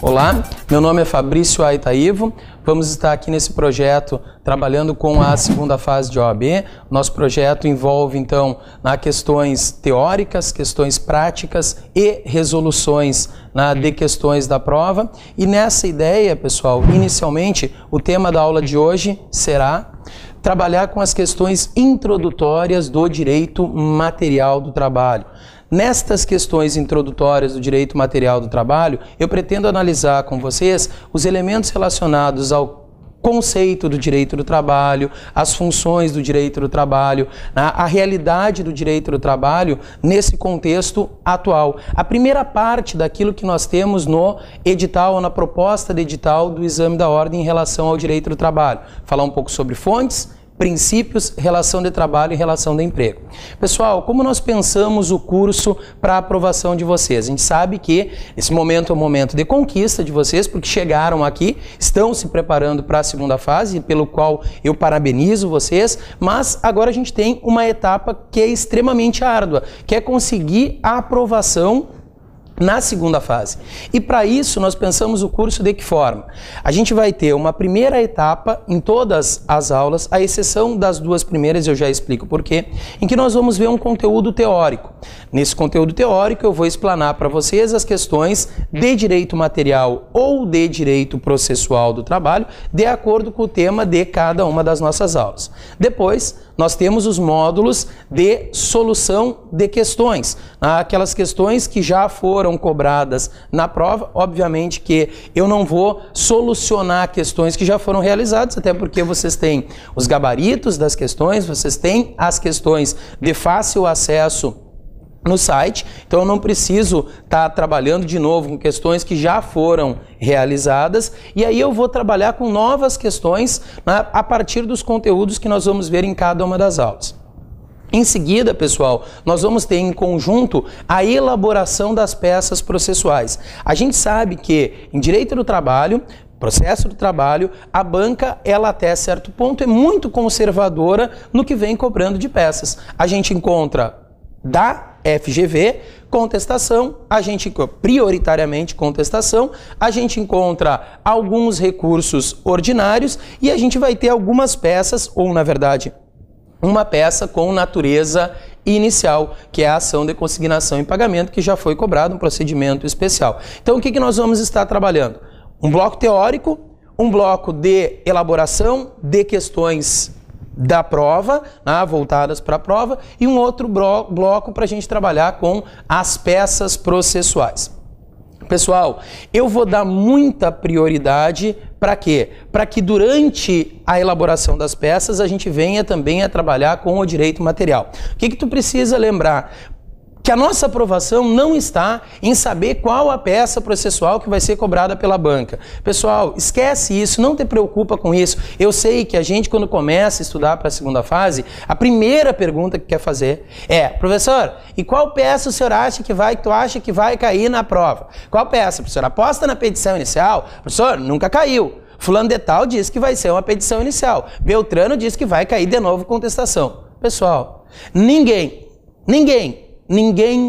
Olá, meu nome é Fabrício Aitaivo. Vamos estar aqui nesse projeto trabalhando com a segunda fase de OAB. Nosso projeto envolve, então, questões teóricas, questões práticas e resoluções de questões da prova. E nessa ideia, pessoal, inicialmente, o tema da aula de hoje será trabalhar com as questões introdutórias do direito material do trabalho. Nestas questões introdutórias do direito material do trabalho, eu pretendo analisar com vocês os elementos relacionados ao conceito do direito do trabalho, as funções do direito do trabalho, a realidade do direito do trabalho nesse contexto atual. A primeira parte daquilo que nós temos no edital ou na proposta de edital do exame da ordem em relação ao direito do trabalho. Falar um pouco sobre fontes, princípios, relação de trabalho e relação de emprego. Pessoal, como nós pensamos o curso para a aprovação de vocês? A gente sabe que esse momento é um momento de conquista de vocês, porque chegaram aqui, estão se preparando para a segunda fase, pelo qual eu parabenizo vocês, mas agora a gente tem uma etapa que é extremamente árdua, que é conseguir a aprovação na segunda fase. E para isso nós pensamos o curso de que forma? A gente vai ter uma primeira etapa em todas as aulas, à exceção das duas primeiras, eu já explico por quê, em que nós vamos ver um conteúdo teórico. Nesse conteúdo teórico eu vou explanar para vocês as questões de direito material ou de direito processual do trabalho, de acordo com o tema de cada uma das nossas aulas. Depois, nós temos os módulos de solução de questões, aquelas questões que já foram cobradas na prova. Obviamente que eu não vou solucionar questões que já foram realizadas, até porque vocês têm os gabaritos das questões, vocês têm as questões de fácil acesso no site, então eu não preciso estar trabalhando de novo com questões que já foram realizadas, e aí eu vou trabalhar com novas questões a partir dos conteúdos que nós vamos ver em cada uma das aulas. Em seguida, pessoal, nós vamos ter em conjunto a elaboração das peças processuais. A gente sabe que em direito do trabalho, processo do trabalho, a banca, ela até certo ponto é muito conservadora no que vem cobrando de peças. A gente encontra da FGV, contestação, a gente prioritariamente contestação, a gente encontra alguns recursos ordinários e a gente vai ter algumas peças, ou na verdade, uma peça com natureza inicial, que é a ação de consignação em pagamento, que já foi cobrado um procedimento especial. Então, o que nós vamos estar trabalhando? Um bloco teórico, um bloco de elaboração de questões da prova, voltadas para a prova, e um outro bloco para a gente trabalhar com as peças processuais. Pessoal, eu vou dar muita prioridade para quê? Para que durante a elaboração das peças a gente venha também a trabalhar com o direito material. O que tu precisa lembrar? Que a nossa aprovação não está em saber qual a peça processual que vai ser cobrada pela banca. Pessoal, esquece isso, não te preocupa com isso. Eu sei que a gente, quando começa a estudar para a segunda fase, a primeira pergunta que quer fazer é: professor, e qual peça o senhor acha que tu acha que vai cair na prova? Qual peça? Professor, aposta na petição inicial? Professor, nunca caiu. Fulano de tal diz que vai ser uma petição inicial. Beltrano diz que vai cair de novo contestação. Pessoal, ninguém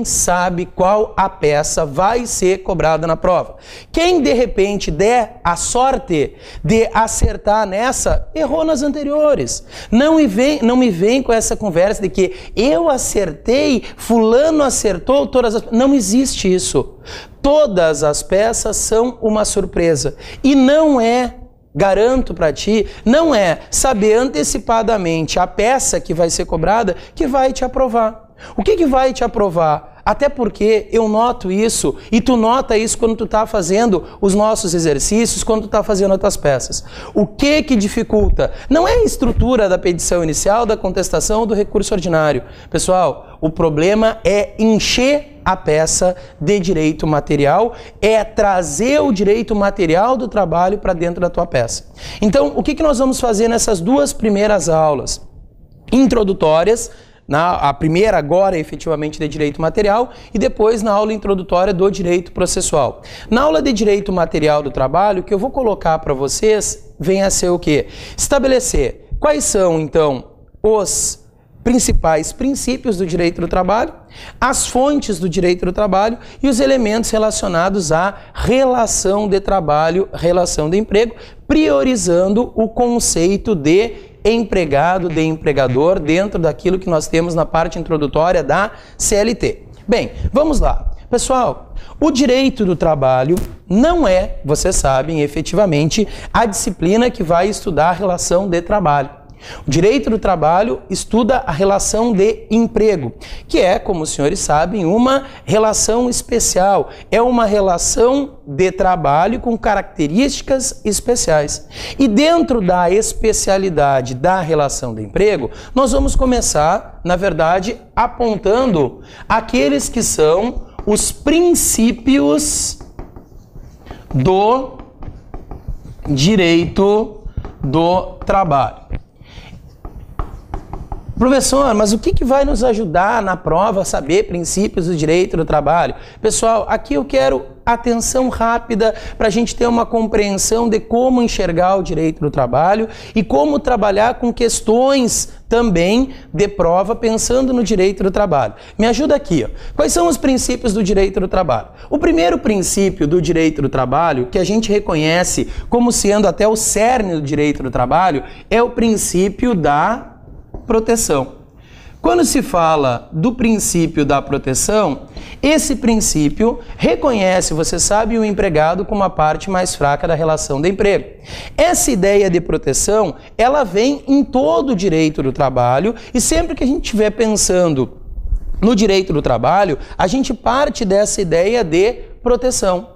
sabe qual a peça vai ser cobrada na prova. Quem de repente der a sorte de acertar nessa, errou nas anteriores. Não me vem com essa conversa de que eu acertei, fulano acertou todas as... Não existe isso. Todas as peças são uma surpresa. E não é, garanto para ti, não é saber antecipadamente a peça que vai ser cobrada que vai te aprovar. O que vai te aprovar? Até porque eu noto isso e tu nota isso quando tu está fazendo os nossos exercícios, quando tu está fazendo as tuas peças. O que dificulta? Não é a estrutura da petição inicial, da contestação ou do recurso ordinário. Pessoal, o problema é encher a peça de direito material, é trazer o direito material do trabalho para dentro da tua peça. Então, o que nós vamos fazer nessas duas primeiras aulas introdutórias A primeira agora efetivamente de direito material e depois na aula introdutória do direito processual. Na aula de direito material do trabalho, o que eu vou colocar para vocês vem a ser o quê? Estabelecer quais são então os principais princípios do direito do trabalho, as fontes do direito do trabalho e os elementos relacionados à relação de trabalho, relação de emprego, priorizando o conceito de empregado, de empregador, dentro daquilo que nós temos na parte introdutória da CLT. Bem, vamos lá. Pessoal, o direito do trabalho não é, vocês sabem, efetivamente, a disciplina que vai estudar a relação de trabalho. O direito do trabalho estuda a relação de emprego, que é, como os senhores sabem, uma relação especial. É uma relação de trabalho com características especiais. E dentro da especialidade da relação de emprego, nós vamos começar, na verdade, apontando aqueles que são os princípios do direito do trabalho. Professor, mas o que vai nos ajudar na prova a saber princípios do direito do trabalho? Pessoal, aqui eu quero atenção rápida para a gente ter uma compreensão de como enxergar o direito do trabalho e como trabalhar com questões também de prova pensando no direito do trabalho. Me ajuda aqui, ó. Quais são os princípios do direito do trabalho? O primeiro princípio do direito do trabalho, que a gente reconhece como sendo até o cerne do direito do trabalho, é o princípio da proteção. Quando se fala do princípio da proteção, esse princípio reconhece, você sabe, o empregado como a parte mais fraca da relação de emprego. Essa ideia de proteção, ela vem em todo o direito do trabalho e sempre que a gente estiver pensando no direito do trabalho, a gente parte dessa ideia de proteção.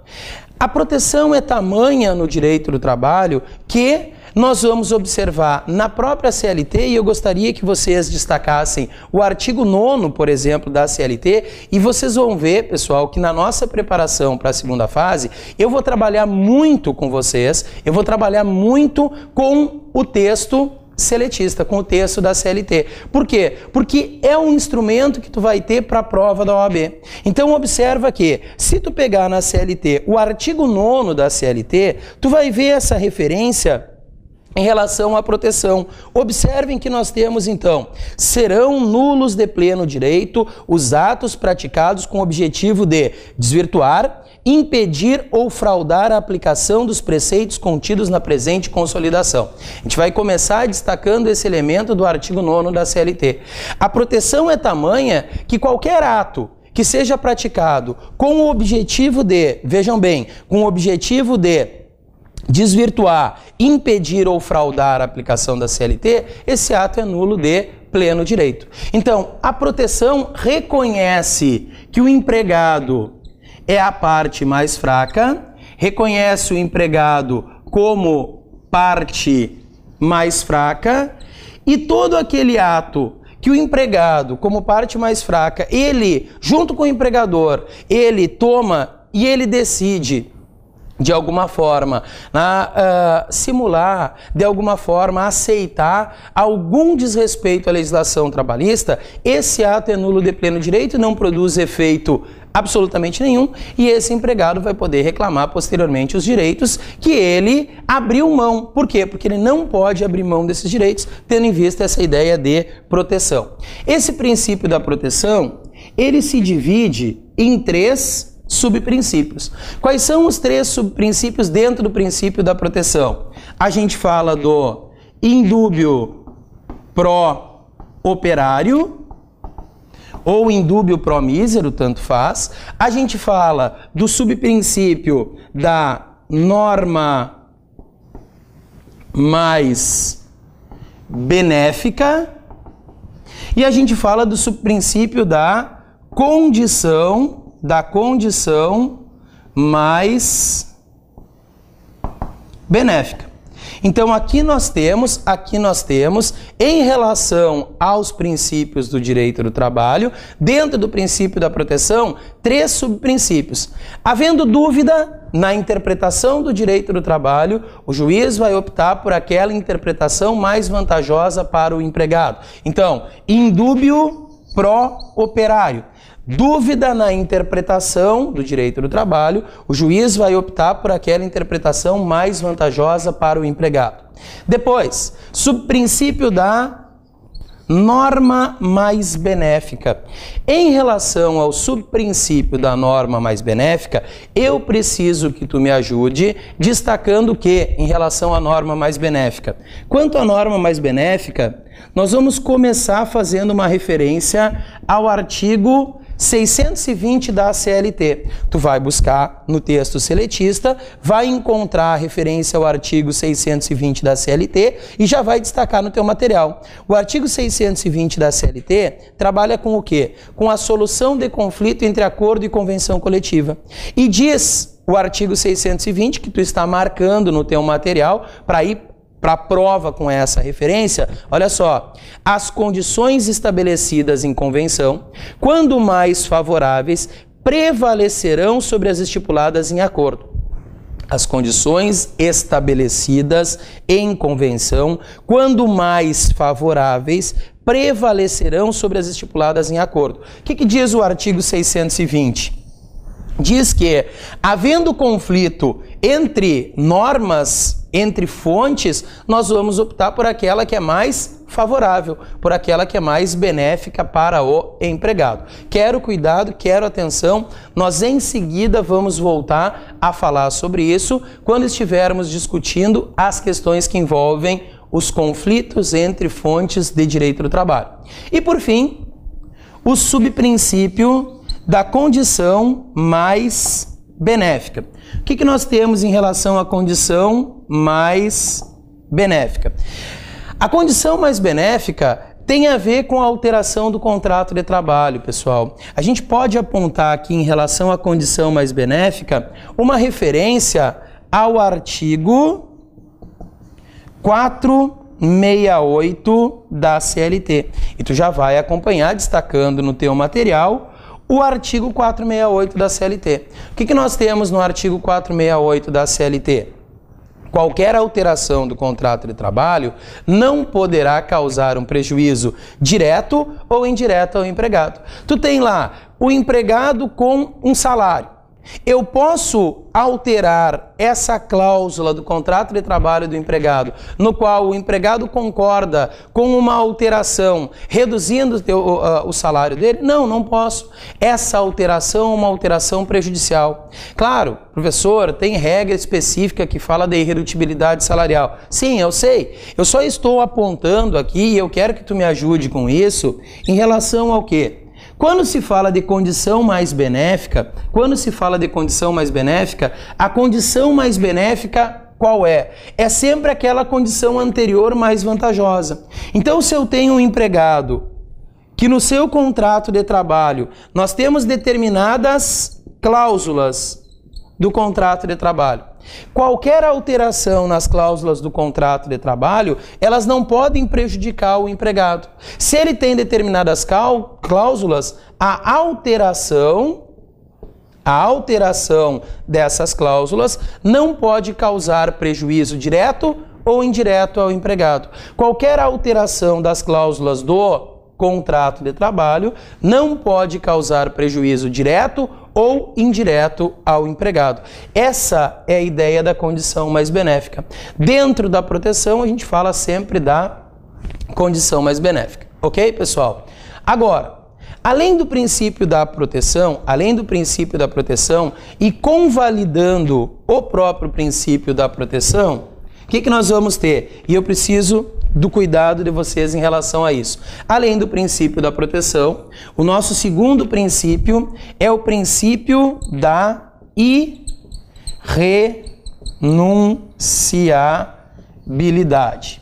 A proteção é tamanha no direito do trabalho que nós vamos observar na própria CLT, e eu gostaria que vocês destacassem o artigo 9º, por exemplo, da CLT, e vocês vão ver, pessoal, que na nossa preparação para a segunda fase, eu vou trabalhar muito com vocês, eu vou trabalhar muito com o texto seletista, com o texto da CLT. Por quê? Porque é um instrumento que tu vai ter para a prova da OAB. Então observa que, se tu pegar na CLT o artigo 9º da CLT, tu vai ver essa referência em relação à proteção. Observem que nós temos, então, serão nulos de pleno direito os atos praticados com o objetivo de desvirtuar, impedir ou fraudar a aplicação dos preceitos contidos na presente consolidação. A gente vai começar destacando esse elemento do artigo 9º da CLT. A proteção é tamanha que qualquer ato que seja praticado com o objetivo de, vejam bem, com o objetivo de desvirtuar, impedir ou fraudar a aplicação da CLT, esse ato é nulo de pleno direito. Então, a proteção reconhece que o empregado é a parte mais fraca, reconhece o empregado como parte mais fraca e todo aquele ato que o empregado, como parte mais fraca, ele, junto com o empregador, ele toma e ele decide de alguma forma, simular, de alguma forma, aceitar algum desrespeito à legislação trabalhista, esse ato é nulo de pleno direito e não produz efeito absolutamente nenhum, e esse empregado vai poder reclamar posteriormente os direitos que ele abriu mão. Por quê? Porque ele não pode abrir mão desses direitos, tendo em vista essa ideia de proteção. Esse princípio da proteção, ele se divide em 3 subprincípios. Quais são os 3 subprincípios dentro do princípio da proteção? A gente fala do indúbio pro operário ou indúbio pro mísero, tanto faz. A gente fala do subprincípio da norma mais benéfica e a gente fala do subprincípio da condição mais benéfica. Então aqui nós temos, em relação aos princípios do direito do trabalho, dentro do princípio da proteção, 3 subprincípios. Havendo dúvida na interpretação do direito do trabalho, o juiz vai optar por aquela interpretação mais vantajosa para o empregado. Então, in dubio pro operário. Dúvida na interpretação do direito do trabalho, o juiz vai optar por aquela interpretação mais vantajosa para o empregado. Depois, subprincípio da norma mais benéfica. Em relação ao subprincípio da norma mais benéfica, eu preciso que tu me ajude destacando que, em relação à norma mais benéfica. Quanto à norma mais benéfica, nós vamos começar fazendo uma referência ao artigo 620 da CLT. Tu vai buscar no texto seletista, vai encontrar a referência ao artigo 620 da CLT e já vai destacar no teu material. O artigo 620 da CLT trabalha com o quê? Com a solução de conflito entre acordo e convenção coletiva. E diz o artigo 620, que tu está marcando no teu material para ir para a prova com essa referência, olha só, as condições estabelecidas em convenção, quando mais favoráveis, prevalecerão sobre as estipuladas em acordo. As condições estabelecidas em convenção, quando mais favoráveis, prevalecerão sobre as estipuladas em acordo. O que diz o artigo 620? Diz que, havendo conflito entre normas, entre fontes, nós vamos optar por aquela que é mais favorável, por aquela que é mais benéfica para o empregado. Quero cuidado, quero atenção, nós em seguida vamos voltar a falar sobre isso quando estivermos discutindo as questões que envolvem os conflitos entre fontes de direito do trabalho. E por fim, o subprincípio da condição mais benéfica. O que nós temos em relação à condição mais benéfica? A condição mais benéfica tem a ver com a alteração do contrato de trabalho, pessoal. A gente pode apontar aqui em relação à condição mais benéfica uma referência ao artigo 468 da CLT. E tu já vai acompanhar destacando no teu material o artigo 468 da CLT. O que nós temos no artigo 468 da CLT? Qualquer alteração do contrato de trabalho não poderá causar um prejuízo direto ou indireto ao empregado. Tu tem lá o empregado com um salário. Eu posso alterar essa cláusula do contrato de trabalho do empregado, no qual o empregado concorda com uma alteração, reduzindo o salário dele? Não, não posso. Essa alteração é uma alteração prejudicial. Claro, professor, tem regra específica que fala da irredutibilidade salarial. Sim, eu sei. Eu só estou apontando aqui, e eu quero que tu me ajude com isso, em relação ao quê? Quando se fala de condição mais benéfica, a condição mais benéfica qual é? É sempre aquela condição anterior mais vantajosa. Então, se eu tenho um empregado que no seu contrato de trabalho nós temos determinadas cláusulas do contrato de trabalho, qualquer alteração nas cláusulas do contrato de trabalho, elas não podem prejudicar o empregado. Se ele tem determinadas cláusulas, a alteração dessas cláusulas não pode causar prejuízo direto ou indireto ao empregado. Qualquer alteração das cláusulas do contrato de trabalho não pode causar prejuízo direto ou indireto ao empregado. Essa é a ideia da condição mais benéfica. Dentro da proteção, a gente fala sempre da condição mais benéfica. Ok, pessoal? Agora, além do princípio da proteção e convalidando o próprio princípio da proteção, o que nós vamos ter? E eu preciso do cuidado de vocês em relação a isso. Além do princípio da proteção, o nosso segundo princípio é o princípio da irrenunciabilidade.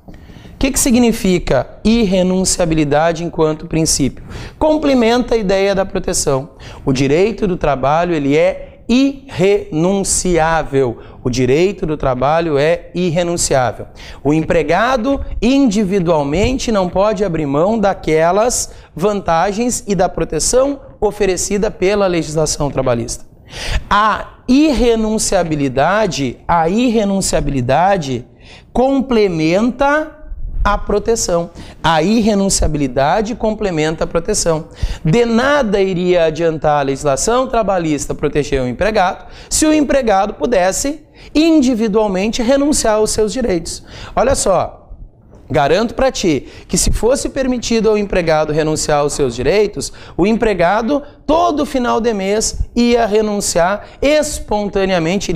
O que significa irrenunciabilidade enquanto princípio? Complementa a ideia da proteção. O direito do trabalho ele é irrenunciável. O direito do trabalho é irrenunciável. O empregado individualmente não pode abrir mão daquelas vantagens e da proteção oferecida pela legislação trabalhista. A irrenunciabilidade complementa a proteção. A irrenunciabilidade complementa a proteção. De nada iria adiantar a legislação trabalhista proteger o empregado se o empregado pudesse individualmente renunciar aos seus direitos. Olha só, garanto para ti que se fosse permitido ao empregado renunciar aos seus direitos, o empregado todo final de mês iria renunciar espontaneamente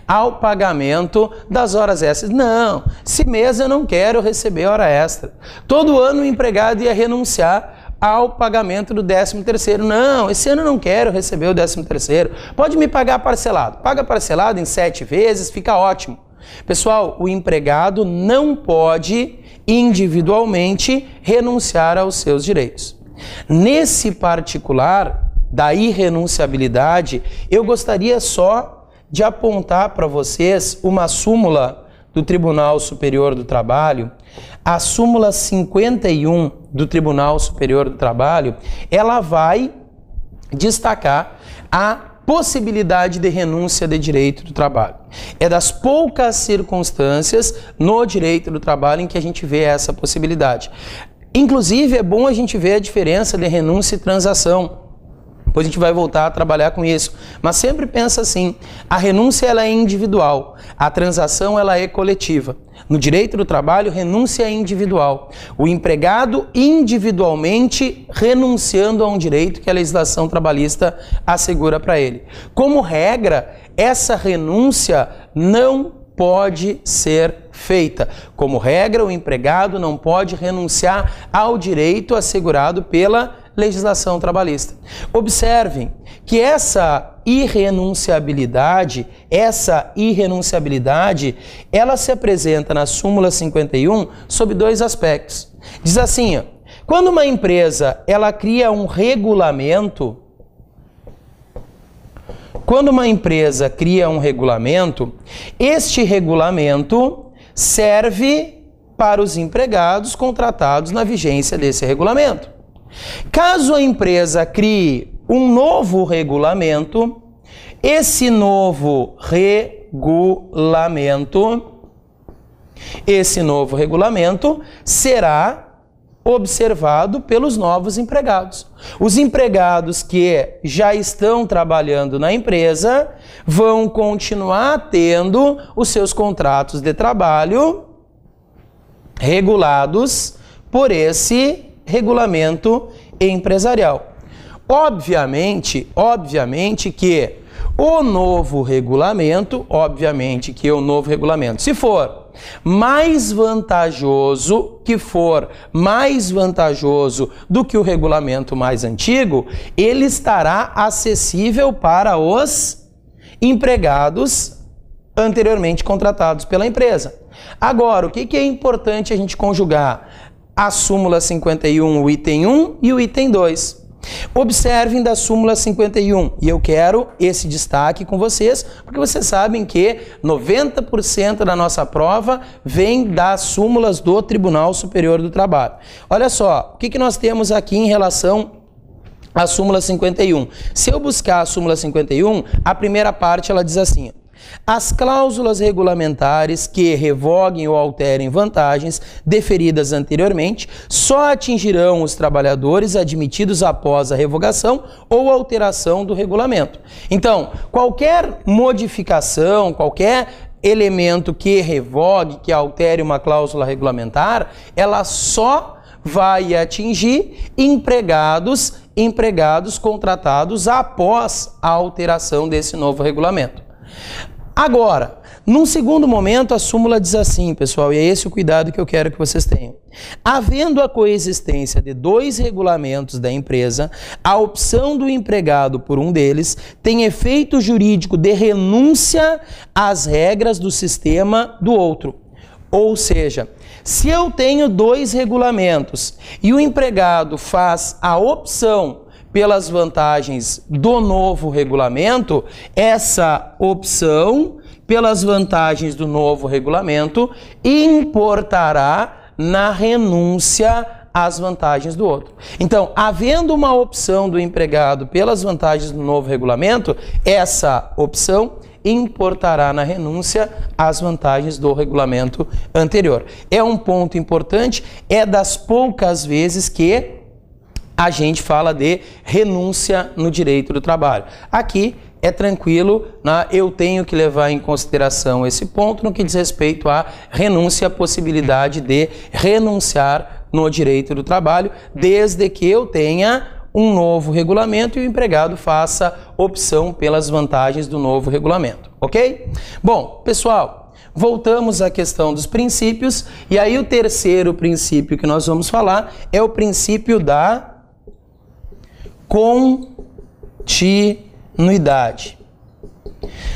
ao pagamento das horas extras. Não, esse mês eu não quero receber hora extra. Todo ano o empregado ia renunciar ao pagamento do 13º. Não, esse ano eu não quero receber o 13º. Pode me pagar parcelado. Paga parcelado em 7 vezes, fica ótimo. Pessoal, o empregado não pode individualmente renunciar aos seus direitos. Nesse particular da irrenunciabilidade, eu gostaria só de apontar para vocês uma súmula do Tribunal Superior do Trabalho. A súmula 51 do Tribunal Superior do Trabalho, ela vai destacar a possibilidade de renúncia de direito do trabalho. É das poucas circunstâncias no direito do trabalho em que a gente vê essa possibilidade. Inclusive, é bom a gente ver a diferença de renúncia e transação. Depois a gente vai voltar a trabalhar com isso. Mas sempre pensa assim, a renúncia ela é individual, a transação ela é coletiva. No direito do trabalho, renúncia é individual. O empregado individualmente renunciando a um direito que a legislação trabalhista assegura para ele. Como regra, essa renúncia não pode ser feita. Como regra, o empregado não pode renunciar ao direito assegurado pela legislação trabalhista. Observem que essa irrenunciabilidade, ela se apresenta na súmula 51 sob 2 aspectos. Diz assim, ó, quando uma empresa ela cria um regulamento, este regulamento serve para os empregados contratados na vigência desse regulamento. Caso a empresa crie um novo regulamento, esse novo regulamento será observado pelos novos empregados. Os empregados que já estão trabalhando na empresa vão continuar tendo os seus contratos de trabalho regulados por esse regulamento empresarial. Obviamente que o novo regulamento, se for mais vantajoso do que o regulamento mais antigo, ele estará acessível para os empregados anteriormente contratados pela empresa. Agora, o que é importante a gente conjugar? A súmula 51, o item 1 e o item 2. Observem da súmula 51, e eu quero esse destaque com vocês, porque vocês sabem que 90% da nossa prova vem das súmulas do Tribunal Superior do Trabalho. Olha só, o que nós temos aqui em relação à súmula 51. Se eu buscar a súmula 51, a primeira parte ela diz assim: as cláusulas regulamentares que revoguem ou alterem vantagens deferidas anteriormente só atingirão os trabalhadores admitidos após a revogação ou alteração do regulamento. Então, qualquer modificação, qualquer elemento que revogue, que altere uma cláusula regulamentar, ela só vai atingir empregados contratados após a alteração desse novo regulamento. Agora, num segundo momento, a súmula diz assim, pessoal, e é esse o cuidado que eu quero que vocês tenham. Havendo a coexistência de 2 regulamentos da empresa, a opção do empregado por um deles tem efeito jurídico de renúncia às regras do sistema do outro. Ou seja, se eu tenho 2 regulamentos e o empregado faz a opção pelas vantagens do novo regulamento, essa opção, pelas vantagens do novo regulamento, importará na renúncia às vantagens do outro. Então, havendo uma opção do empregado pelas vantagens do novo regulamento, essa opção importará na renúncia às vantagens do regulamento anterior. É um ponto importante, é das poucas vezes que a gente fala de renúncia no direito do trabalho. Aqui é tranquilo, né? Eu tenho que levar em consideração esse ponto no que diz respeito à renúncia, a possibilidade de renunciar no direito do trabalho, desde que eu tenha um novo regulamento e o empregado faça opção pelas vantagens do novo regulamento, ok? Bom, pessoal, voltamos à questão dos princípios, e aí o terceiro princípio que nós vamos falar é o princípio da continuidade.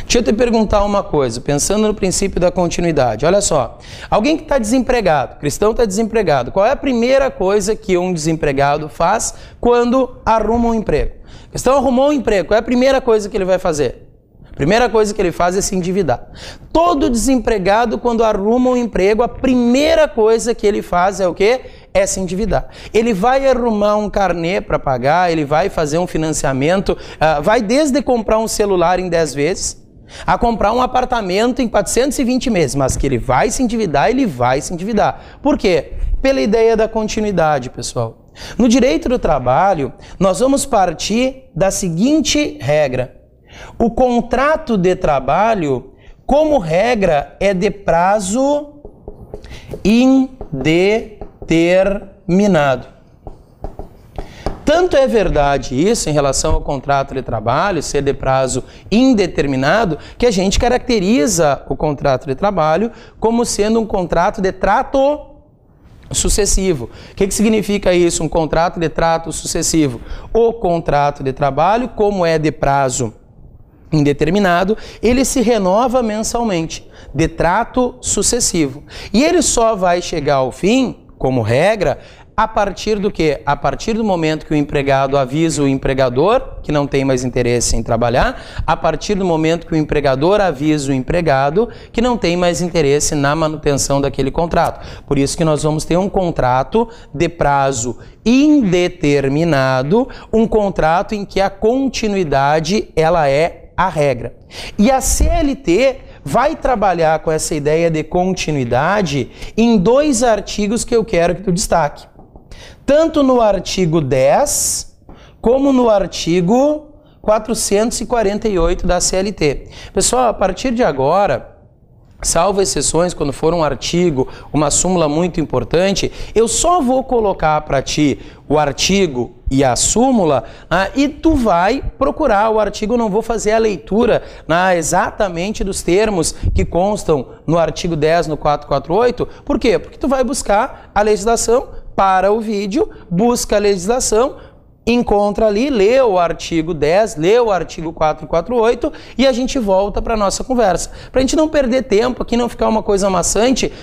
Deixa eu te perguntar uma coisa, pensando no princípio da continuidade. Olha só, alguém que está desempregado, cristão está desempregado, qual é a primeira coisa que um desempregado faz quando arruma um emprego? Cristão arrumou um emprego, qual é a primeira coisa que ele vai fazer? A primeira coisa que ele faz é se endividar. Todo desempregado, quando arruma um emprego, a primeira coisa que ele faz é o quê? É se endividar. Ele vai arrumar um carnê para pagar, ele vai fazer um financiamento, vai desde comprar um celular em 10 vezes, a comprar um apartamento em 420 meses, mas que ele vai se endividar, ele vai se endividar. Por quê? Pela ideia da continuidade, pessoal. No direito do trabalho, nós vamos partir da seguinte regra. O contrato de trabalho, como regra, é de prazo indeterminado. Tanto é verdade isso em relação ao contrato de trabalho ser de prazo indeterminado, que a gente caracteriza o contrato de trabalho como sendo um contrato de trato sucessivo. O que significa isso, um contrato de trato sucessivo? O contrato de trabalho, como é de prazo indeterminado, ele se renova mensalmente, de trato sucessivo. E ele só vai chegar ao fim, como regra, a partir do quê? A partir do momento que o empregado avisa o empregador que não tem mais interesse em trabalhar, a partir do momento que o empregador avisa o empregado que não tem mais interesse na manutenção daquele contrato. Por isso que nós vamos ter um contrato de prazo indeterminado, um contrato em que a continuidade ela é a regra. E a CLT vai trabalhar com essa ideia de continuidade em 2 artigos que eu quero que tu destaque. Tanto no artigo 10, como no artigo 448 da CLT. Pessoal, a partir de agora, salvo exceções, quando for um artigo, uma súmula muito importante, eu só vou colocar para ti o artigo e a súmula, e tu vai procurar o artigo. Eu não vou fazer a leitura exatamente dos termos que constam no artigo 10, no 448. Por quê? Porque tu vai buscar a legislação, para o vídeo, busca a legislação, encontra ali, lê o artigo 10, lê o artigo 448 e a gente volta para a nossa conversa. Para a gente não perder tempo aqui, não ficar uma coisa maçante,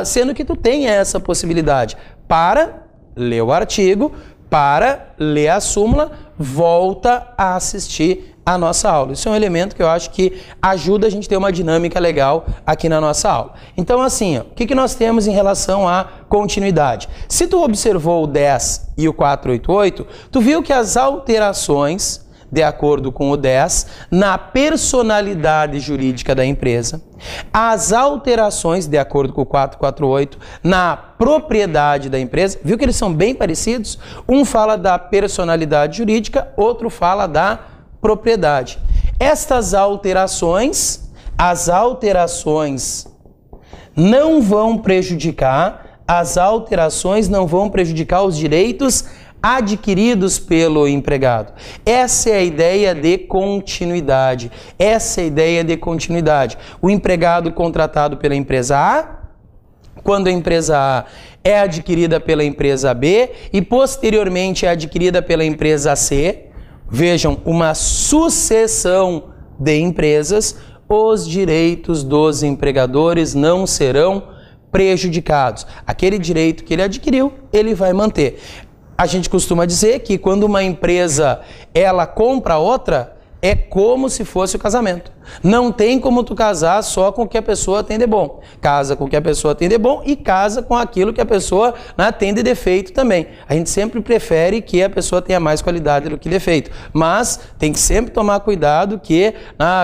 sendo que tu tem essa possibilidade. Para, lê o artigo, para, lê a súmula, volta a assistir a nossa aula. Isso é um elemento que eu acho que ajuda a gente a ter uma dinâmica legal aqui na nossa aula. Então, assim, o que nós temos em relação à continuidade? Se tu observou o 10 e o 488, tu viu que as alterações, de acordo com o 10, na personalidade jurídica da empresa, as alterações, de acordo com o 448, na propriedade da empresa, viu que eles são bem parecidos? Um fala da personalidade jurídica, outro fala da propriedade. Estas alterações, as alterações não vão prejudicar, os direitos adquiridos pelo empregado. Essa é a ideia de continuidade. O empregado contratado pela empresa A, quando a empresa A é adquirida pela empresa B e posteriormente é adquirida pela empresa C, vejam, uma sucessão de empresas, os direitos dos empregadores não serão prejudicados. Aquele direito que ele adquiriu, ele vai manter. a gente costuma dizer que quando uma empresa ela compra outra, é como se fosse o casamento. Não tem como tu casar só com o que a pessoa tem de bom. Casa com o que a pessoa tem de bom e casa com aquilo que a pessoa, né, tem de defeito também. A gente sempre prefere que a pessoa tenha mais qualidade do que defeito. Mas tem que sempre tomar cuidado que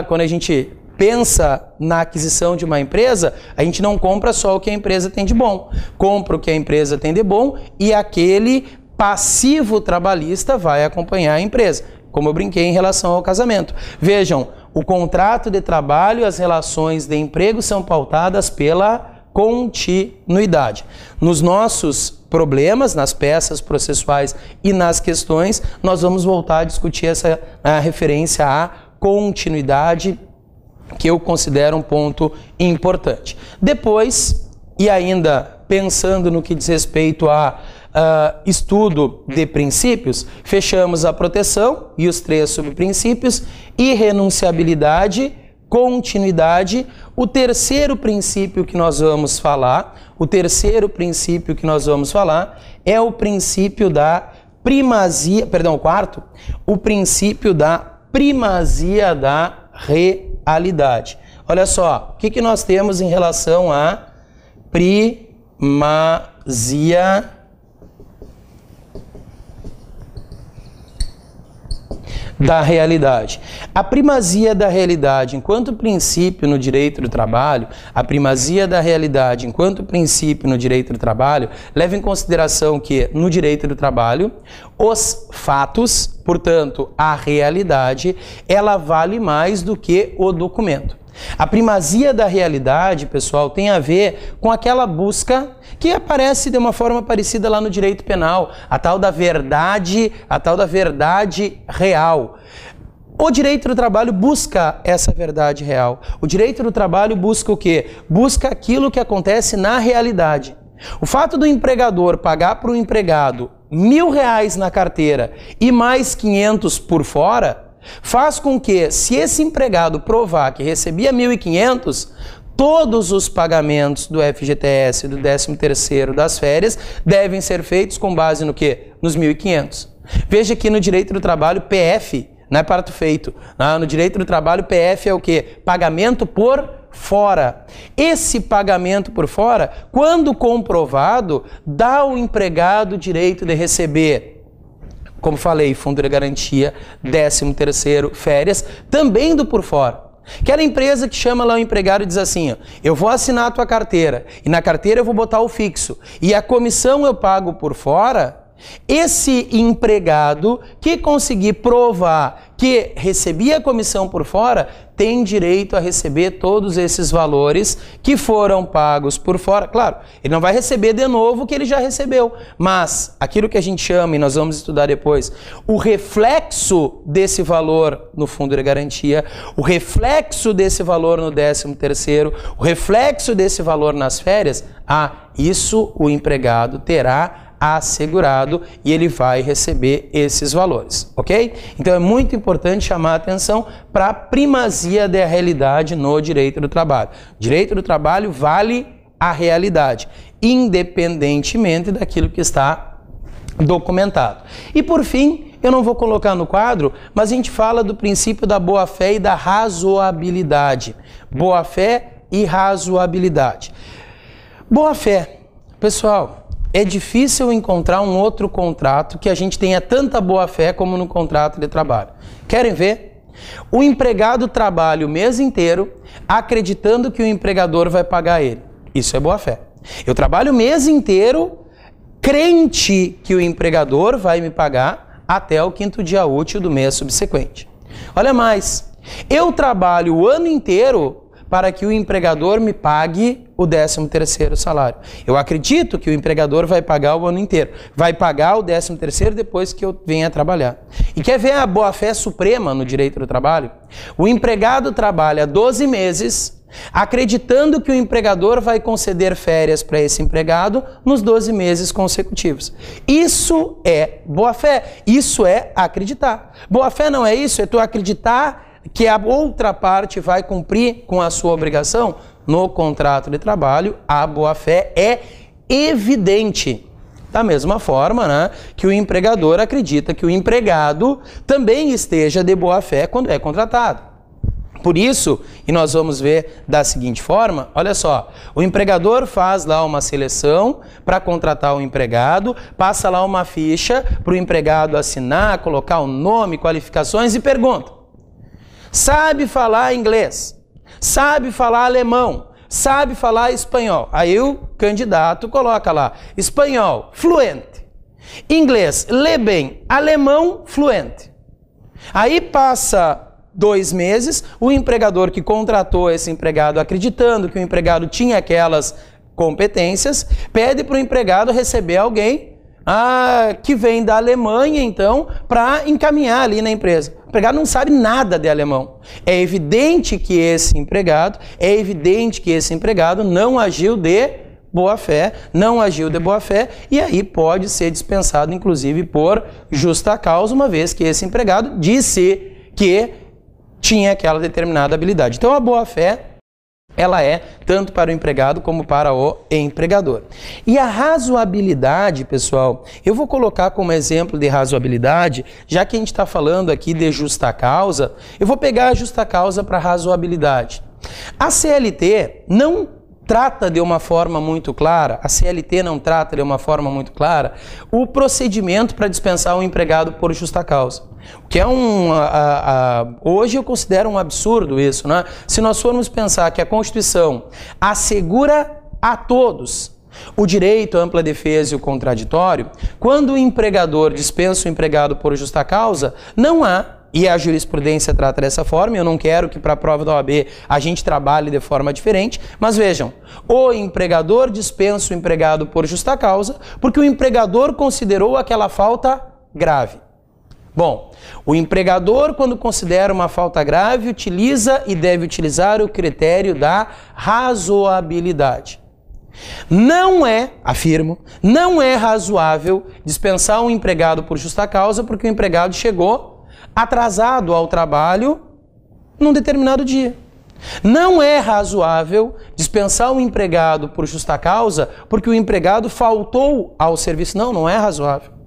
quando a gente pensa na aquisição de uma empresa, a gente não compra só o que a empresa tem de bom. Compra o que a empresa tem de bom e aquele passivo trabalhista vai acompanhar a empresa. Como eu brinquei em relação ao casamento. Vejam, o contrato de trabalho e as relações de emprego são pautadas pela continuidade. Nos nossos problemas, nas peças processuais e nas questões, nós vamos voltar a discutir essa referência à continuidade, que eu considero um ponto importante. Depois, e ainda pensando no que diz respeito a estudo de princípios, fechamos a proteção e os 3 subprincípios, irrenunciabilidade, continuidade. O terceiro princípio que nós vamos falar, é o princípio da primazia, o quarto, o princípio da primazia da realidade. Olha só, o que nós temos em relação à primazia da realidade. A primazia da realidade enquanto princípio no direito do trabalho, leva em consideração que no direito do trabalho, os fatos, portanto, a realidade, ela vale mais do que o documento. A primazia da realidade, pessoal, tem a ver com aquela busca que aparece de uma forma parecida lá no direito penal, a tal da verdade real. O direito do trabalho busca essa verdade real. O direito do trabalho busca o quê? Busca aquilo que acontece na realidade. O fato do empregador pagar para o empregado R$1.000 na carteira e mais 500 por fora, faz com que, se esse empregado provar que recebia 1.500, todos os pagamentos do FGTS, do 13º, das férias, devem ser feitos com base no quê? Nos 1.500. Veja que no direito do trabalho, PF, não é parto feito. No direito do trabalho, PF é o quê? Pagamento por fora. Esse pagamento por fora, quando comprovado, dá ao empregado o direito de receber, como falei, fundo de garantia, 13º, férias, também do por fora. Aquela empresa que chama lá o empregado e diz assim, ó, eu vou assinar a tua carteira, e na carteira eu vou botar o fixo, e a comissão eu pago por fora. Esse empregado que conseguir provar que recebia a comissão por fora, tem direito a receber todos esses valores que foram pagos por fora. Claro, ele não vai receber de novo o que ele já recebeu, mas aquilo que a gente chama, e nós vamos estudar depois, o reflexo desse valor no fundo de garantia, o reflexo desse valor no 13º, o reflexo desse valor nas férias, isso o empregado terá assegurado e ele vai receber esses valores, ok? Então é muito importante chamar a atenção para a primazia da realidade no direito do trabalho. Direito do trabalho vale a realidade, independentemente daquilo que está documentado. E por fim, eu não vou colocar no quadro, mas a gente fala do princípio da boa-fé e da razoabilidade. Boa-fé e razoabilidade. Boa-fé, pessoal, é difícil encontrar um outro contrato que a gente tenha tanta boa-fé como no contrato de trabalho. Querem ver? O empregado trabalha o mês inteiro acreditando que o empregador vai pagar ele. Isso é boa-fé. Eu trabalho o mês inteiro crente que o empregador vai me pagar até o 5º dia útil do mês subsequente. Olha mais, eu trabalho o ano inteiro para que o empregador me pague o 13º salário. Eu acredito que o empregador vai pagar o ano inteiro. Vai pagar o 13º depois que eu venha trabalhar. E quer ver a boa-fé suprema no direito do trabalho? O empregado trabalha 12 meses acreditando que o empregador vai conceder férias para esse empregado nos 12 meses consecutivos. Isso é boa-fé. Isso é acreditar. Boa-fé não é isso, é tu acreditar que a outra parte vai cumprir com a sua obrigação. No contrato de trabalho, a boa-fé é evidente. Da mesma forma, né, que o empregador acredita que o empregado também esteja de boa fé quando é contratado. Por isso, e nós vamos ver da seguinte forma, olha só, o empregador faz lá uma seleção para contratar o empregado, passa lá uma ficha para o empregado assinar, colocar o nome, qualificações e pergunta: sabe falar inglês? Sabe falar alemão? Sabe falar espanhol? Aí o candidato coloca lá, espanhol, fluente. Inglês, lê bem. Alemão, fluente. Aí passa 2 meses, o empregador que contratou esse empregado, acreditando que o empregado tinha aquelas competências, pede para o empregado receber alguém que vem da Alemanha, então, para encaminhar ali na empresa. O empregado não sabe nada de alemão. É evidente que esse empregado não agiu de boa fé, e aí pode ser dispensado, inclusive, por justa causa, uma vez que esse empregado disse que tinha aquela determinada habilidade. Então, a boa fé, ela é tanto para o empregado como para o empregador. E a razoabilidade, pessoal, eu vou colocar como exemplo de razoabilidade, já que a gente está falando aqui de justa causa, eu vou pegar a justa causa para razoabilidade. A CLT não trata de uma forma muito clara, o procedimento para dispensar um empregado por justa causa. Que é hoje eu considero um absurdo isso, né? Se nós formos pensar que a Constituição assegura a todos o direito à ampla defesa e o contraditório, quando o empregador dispensa o empregado por justa causa, não há, e a jurisprudência trata dessa forma, eu não quero que para a prova da OAB a gente trabalhe de forma diferente, mas vejam, o empregador dispensa o empregado por justa causa porque o empregador considerou aquela falta grave. Bom, o empregador, quando considera uma falta grave, utiliza e deve utilizar o critério da razoabilidade. Não é razoável dispensar um empregado por justa causa porque o empregado chegou atrasado ao trabalho num determinado dia. Não é razoável dispensar um empregado por justa causa porque o empregado faltou ao serviço. Não é razoável.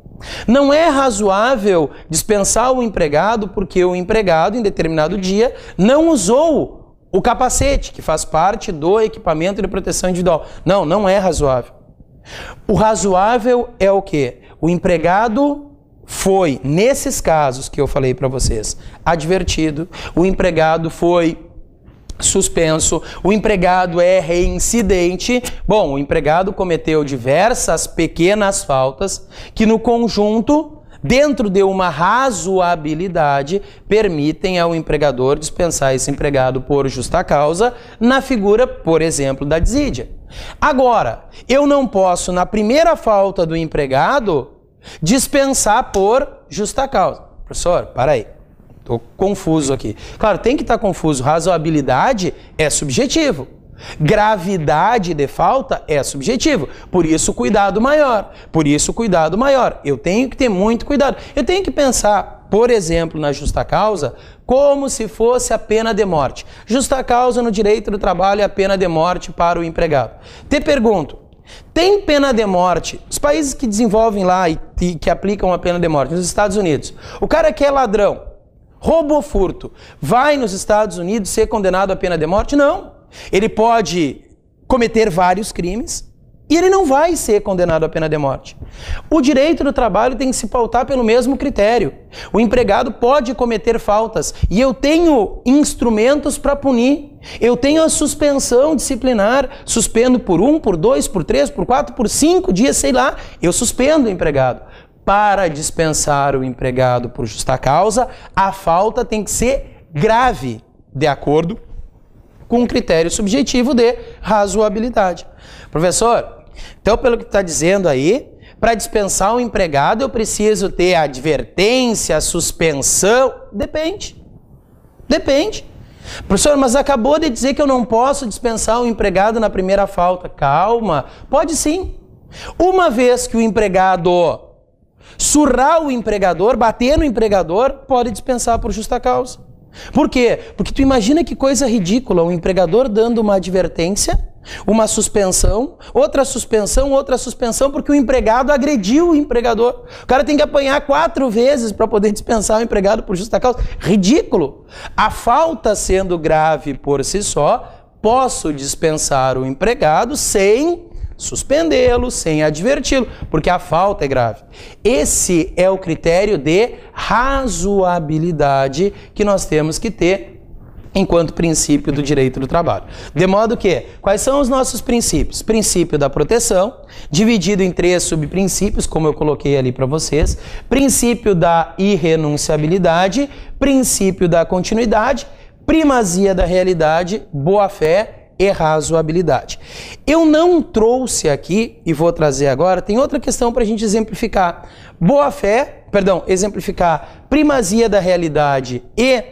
Não é razoável dispensar o empregado porque o empregado, em determinado dia, não usou o capacete, que faz parte do equipamento de proteção individual. Não é razoável. O razoável é o quê? O empregado foi, nesses casos que eu falei para vocês, advertido, o empregado foi suspenso, o empregado é reincidente. Bom, o empregado cometeu diversas pequenas faltas que no conjunto, dentro de uma razoabilidade, permitem ao empregador dispensar esse empregado por justa causa na figura, por exemplo, da desídia. Agora, eu não posso, na primeira falta do empregado, dispensar por justa causa. Professor, para aí. Estou confuso aqui. Claro, tem que estar confuso. Razoabilidade é subjetivo. Gravidade de falta é subjetivo. Por isso, cuidado maior. Eu tenho que ter muito cuidado. Eu tenho que pensar, por exemplo, na justa causa, como se fosse a pena de morte. Justa causa no direito do trabalho é a pena de morte para o empregado. Te pergunto, tem pena de morte? Os países que desenvolvem lá e que aplicam a pena de morte, nos Estados Unidos, o cara que é ladrão, roubo ou furto, vai nos Estados Unidos ser condenado à pena de morte? Não. Ele pode cometer vários crimes e ele não vai ser condenado à pena de morte. O direito do trabalho tem que se pautar pelo mesmo critério. O empregado pode cometer faltas e eu tenho instrumentos para punir. Eu tenho a suspensão disciplinar, suspendo por 1, por 2, por 3, por 4, por 5 dias, sei lá, eu suspendo o empregado. Para dispensar o empregado por justa causa, a falta tem que ser grave, de acordo com um critério subjetivo de razoabilidade. Professor, então pelo que está dizendo aí, para dispensar o empregado eu preciso ter advertência, suspensão? Depende. Professor, mas acabou de dizer que eu não posso dispensar o empregado na primeira falta. Calma, pode sim. Uma vez que o empregado surrar o empregador, bater no empregador, pode dispensar por justa causa. Por quê? Porque tu imagina que coisa ridícula, o empregador dando uma advertência uma suspensão, outra suspensão, porque o empregado agrediu o empregador. O cara tem que apanhar 4 vezes para poder dispensar o empregado por justa causa. Ridículo! A falta sendo grave por si só, posso dispensar o empregado sem suspendê-lo, sem adverti-lo, porque a falta é grave. Esse é o critério de razoabilidade que nós temos que ter enquanto princípio do direito do trabalho. De modo que, quais são os nossos princípios? Princípio da proteção, dividido em 3 subprincípios, como eu coloquei ali para vocês. Princípio da irrenunciabilidade, princípio da continuidade, primazia da realidade, boa-fé e razoabilidade. Eu não trouxe aqui, e vou trazer agora, tem outra questão para a gente exemplificar. Exemplificar primazia da realidade e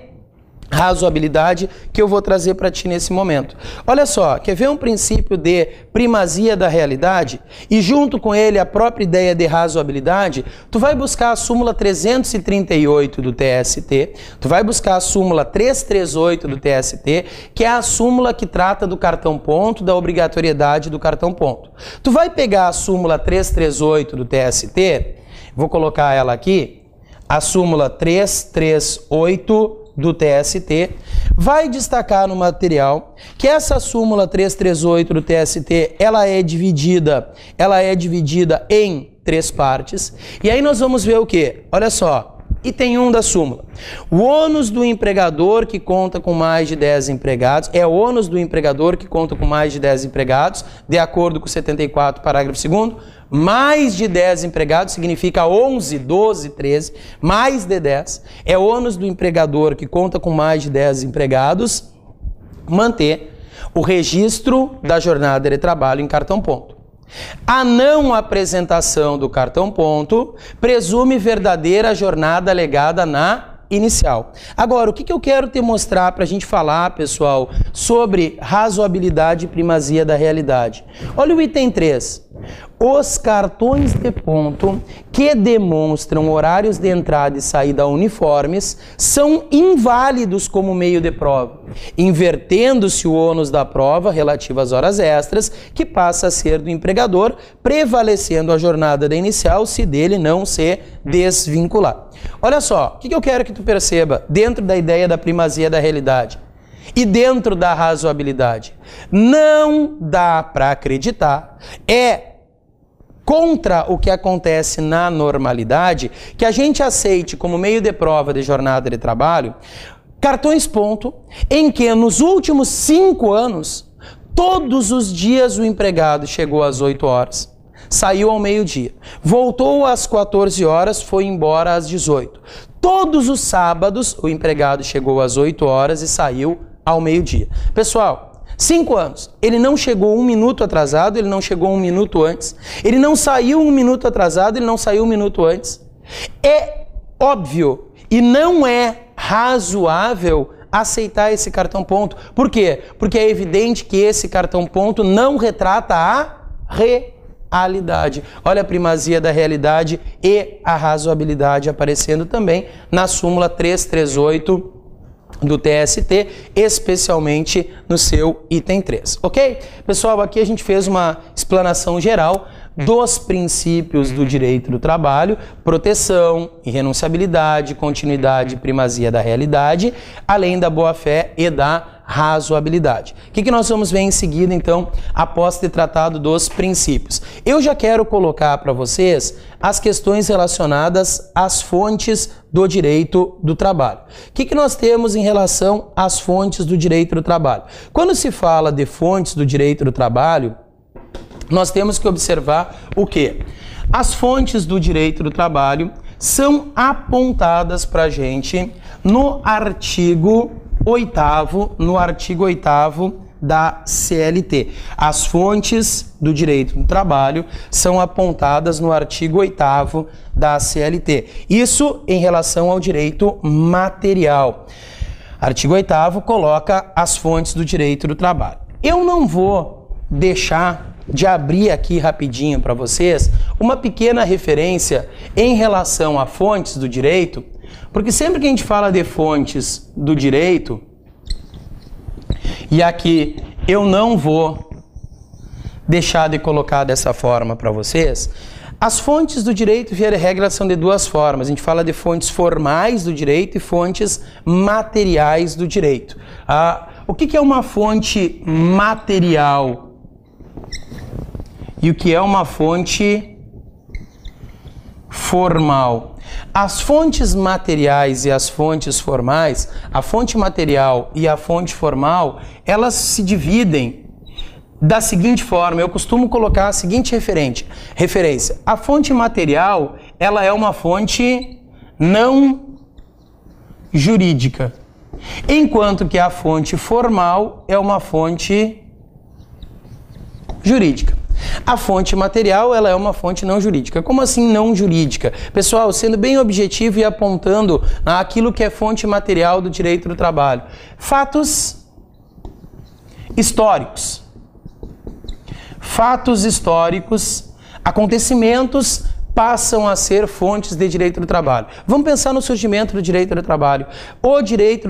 razoabilidade que eu vou trazer para ti nesse momento. Olha só, quer ver um princípio de primazia da realidade e junto com ele a própria ideia de razoabilidade? Tu vai buscar a súmula 338 do TST, tu vai buscar a súmula 338 do TST, que é a súmula que trata do cartão ponto, da obrigatoriedade do cartão ponto. Tu vai pegar a súmula 338 do TST, vou colocar ela aqui, a súmula 338 do TST, vai destacar no material que essa súmula 338 do TST, ela é dividida em 3 partes. E aí nós vamos ver o quê? Olha só, item 1 da súmula. O ônus do empregador que conta com mais de 10 empregados, é o ônus do empregador que conta com mais de 10 empregados, de acordo com o 74, parágrafo 2º, mais de 10 empregados significa 11, 12, 13, mais de 10. É ônus do empregador que conta com mais de 10 empregados manter o registro da jornada de trabalho em cartão ponto. A não apresentação do cartão ponto presume verdadeira jornada alegada na inicial. Agora, o que eu quero te mostrar para a gente falar, pessoal, sobre razoabilidade e primazia da realidade? Olha o item 3. Os cartões de ponto que demonstram horários de entrada e saída uniformes são inválidos como meio de prova, invertendo-se o ônus da prova relativa às horas extras, que passa a ser do empregador, prevalecendo a jornada da inicial se dele não se desvincular. Olha só, o que eu quero que tu perceba dentro da ideia da primazia da realidade e dentro da razoabilidade. Não dá para acreditar, contra o que acontece na normalidade, que a gente aceite como meio de prova de jornada de trabalho cartões ponto em que nos últimos 5 anos, todos os dias o empregado chegou às 8 horas, saiu ao meio-dia, voltou às 14 horas, foi embora às 18. Todos os sábados o empregado chegou às 8 horas e saiu ao meio-dia. Pessoal, 5 anos, ele não chegou 1 minuto atrasado, ele não chegou 1 minuto antes, ele não saiu 1 minuto atrasado, ele não saiu 1 minuto antes. É óbvio e não é razoável aceitar esse cartão ponto. Por quê? Porque é evidente que esse cartão ponto não retrata a realidade. Olha a primazia da realidade e a razoabilidade aparecendo também na súmula 338 do TST, especialmente no seu item 3, ok? Pessoal, aqui a gente fez uma explanação geral dos princípios do direito do trabalho, proteção, irrenunciabilidade, continuidade e primazia da realidade, além da boa-fé e da razoabilidade. O que nós vamos ver em seguida, então, após ter tratado dos princípios? Eu já quero colocar para vocês as questões relacionadas às fontes do direito do trabalho. O que nós temos em relação às fontes do direito do trabalho? Quando se fala de fontes do direito do trabalho, nós temos que observar o quê? As fontes do direito do trabalho são apontadas para a gente no artigo 8º da CLT. As fontes do direito do trabalho são apontadas no artigo 8º da CLT. Isso em relação ao direito material. Artigo 8º coloca as fontes do direito do trabalho. Eu não vou deixar de abrir aqui rapidinho para vocês uma pequena referência em relação a fontes do direito, porque sempre que a gente fala de fontes do direito, e aqui eu não vou deixado e colocado dessa forma para vocês. As fontes do direito, via de regra, são de duas formas. A gente fala de fontes formais do direito e fontes materiais do direito. O que é uma fonte material? E o que é uma fonte formal? As fontes materiais e as fontes formais, a fonte material e a fonte formal, elas se dividem da seguinte forma. Eu costumo colocar a seguinte referência. A fonte material, ela é uma fonte não jurídica, enquanto que a fonte formal é uma fonte jurídica. A fonte material, ela é uma fonte não jurídica. Como assim não jurídica? Pessoal, sendo bem objetivo e apontando aquilo que é fonte material do direito do trabalho. Fatos históricos. Fatos históricos, acontecimentos passam a ser fontes de direito do trabalho. Vamos pensar no surgimento do direito do trabalho. O direito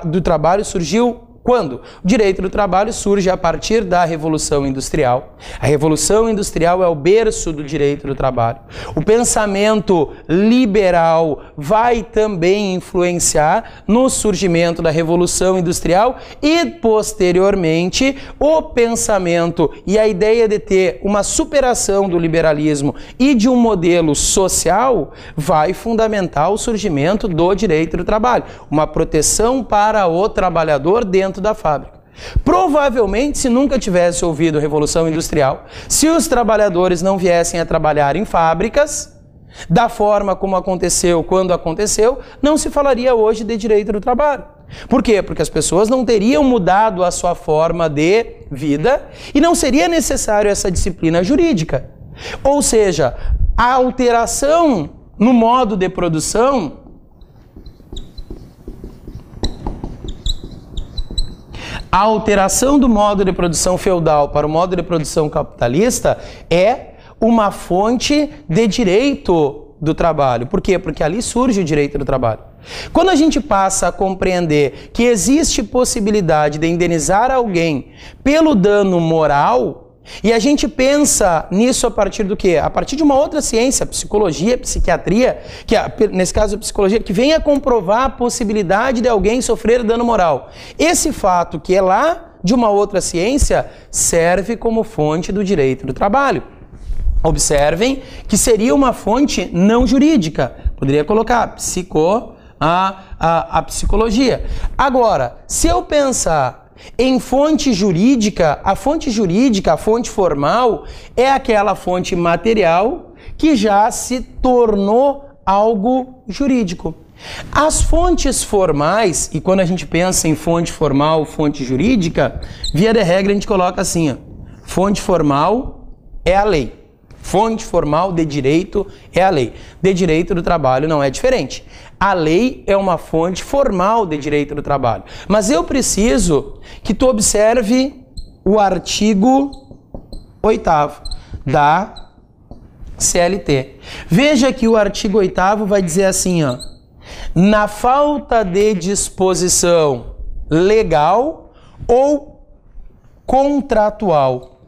do trabalho surgiu quando? O direito do trabalho surge a partir da Revolução Industrial. A Revolução Industrial é o berço do direito do trabalho. O pensamento liberal vai também influenciar no surgimento da Revolução Industrial e, posteriormente, o pensamento e a ideia de ter uma superação do liberalismo e de um modelo social vai fundamentar o surgimento do direito do trabalho. Uma proteção para o trabalhador dentro da fábrica. Provavelmente, se nunca tivesse ouvido Revolução Industrial, se os trabalhadores não viessem a trabalhar em fábricas, da forma como aconteceu, quando aconteceu, não se falaria hoje de direito do trabalho. Por quê? Porque as pessoas não teriam mudado a sua forma de vida e não seria necessário essa disciplina jurídica. Ou seja, a alteração no modo de produção a alteração do modo de produção feudal para o modo de produção capitalista é uma fonte de direito do trabalho. Por quê? Porque ali surge o direito do trabalho. Quando a gente passa a compreender que existe possibilidade de indenizar alguém pelo dano moral, e a gente pensa nisso a partir do quê? A partir de uma outra ciência, psicologia, psiquiatria, que nesse caso a psicologia, que vem a comprovar a possibilidade de alguém sofrer dano moral. Esse fato, que é lá de uma outra ciência, serve como fonte do direito do trabalho. Observem que seria uma fonte não jurídica. Poderia colocar a psicologia. Agora, se eu pensar em fonte jurídica, a fonte formal, é aquela fonte material que já se tornou algo jurídico. As fontes formais, e quando a gente pensa em fonte formal, fonte jurídica, via de regra a gente coloca assim, ó, fonte formal é a lei. Fonte formal de direito é a lei. De direito do trabalho não é diferente. A lei é uma fonte formal de direito do trabalho. Mas eu preciso que tu observe o artigo 8º da CLT. Veja que o artigo 8º vai dizer assim, ó, na falta de disposição legal ou contratual.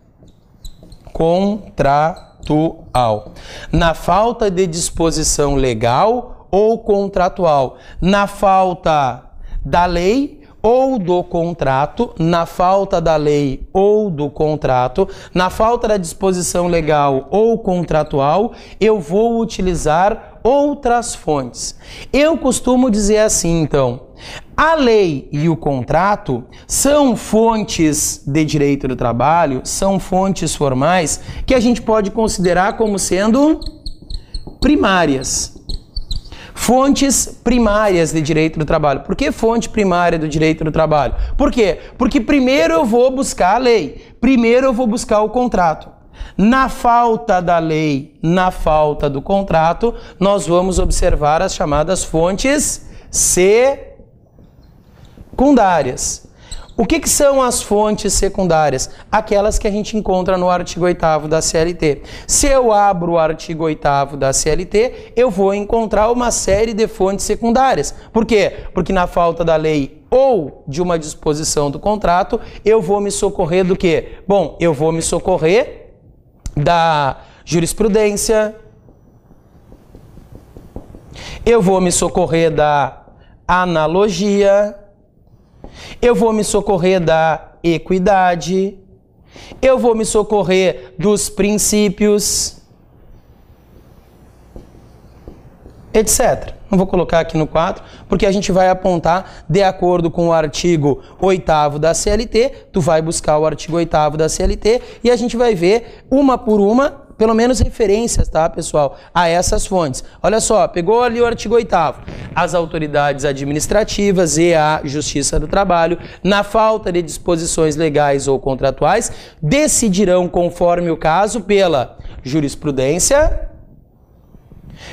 Na falta de disposição legal ou contratual, na falta da lei ou do contrato, na falta da lei ou do contrato, na falta da disposição legal ou contratual, eu vou utilizar outras fontes. Eu costumo dizer assim, então, a lei e o contrato são fontes de direito do trabalho, são fontes formais que a gente pode considerar como sendo primárias. Fontes primárias de direito do trabalho. Por que fonte primária do direito do trabalho? Por quê? Porque primeiro eu vou buscar a lei, primeiro eu vou buscar o contrato. Na falta da lei, na falta do contrato, nós vamos observar as chamadas fontes secundárias. O que são as fontes secundárias? Aquelas que a gente encontra no artigo 8º da CLT. Se eu abro o artigo 8º da CLT, eu vou encontrar uma série de fontes secundárias. Por quê? Porque na falta da lei ou de uma disposição do contrato, eu vou me socorrer do quê? Bom, eu vou me socorrer da jurisprudência, eu vou me socorrer da analogia, eu vou me socorrer da equidade, eu vou me socorrer dos princípios, etc. Não vou colocar aqui no quadro, porque a gente vai apontar de acordo com o artigo 8º da CLT, tu vai buscar o artigo 8º da CLT e a gente vai ver uma por uma, pelo menos referências, tá, pessoal, a essas fontes. Olha só, pegou ali o artigo 8º. As autoridades administrativas e a Justiça do Trabalho, na falta de disposições legais ou contratuais, decidirão, conforme o caso, pela jurisprudência,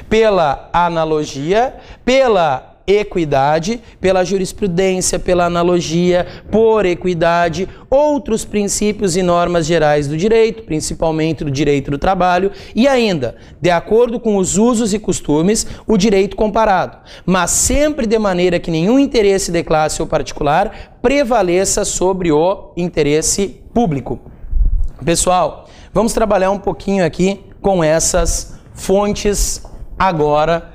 pela analogia, pela equidade, pela jurisprudência, pela analogia, por equidade, outros princípios e normas gerais do direito, principalmente do direito do trabalho, e ainda, de acordo com os usos e costumes, o direito comparado, mas sempre de maneira que nenhum interesse de classe ou particular prevaleça sobre o interesse público. Pessoal, vamos trabalhar um pouquinho aqui com essas fontes agora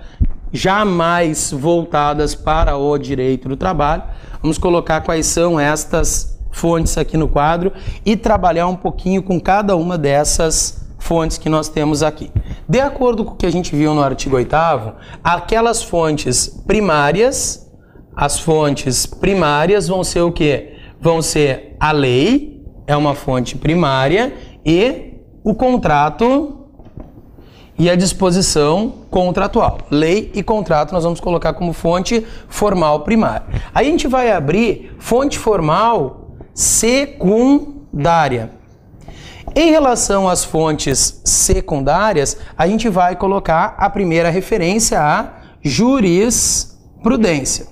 já mais voltadas para o direito do trabalho. Vamos colocar quais são estas fontes aqui no quadro e trabalhar um pouquinho com cada uma dessas fontes que nós temos aqui. De acordo com o que a gente viu no artigo 8º, aquelas fontes primárias, as fontes primárias vão ser o quê? Vão ser a lei, é uma fonte primária, e o contrato e a disposição contratual. Lei e contrato nós vamos colocar como fonte formal primária. Aí a gente vai abrir fonte formal secundária. Em relação às fontes secundárias, a gente vai colocar a primeira referência à jurisprudência.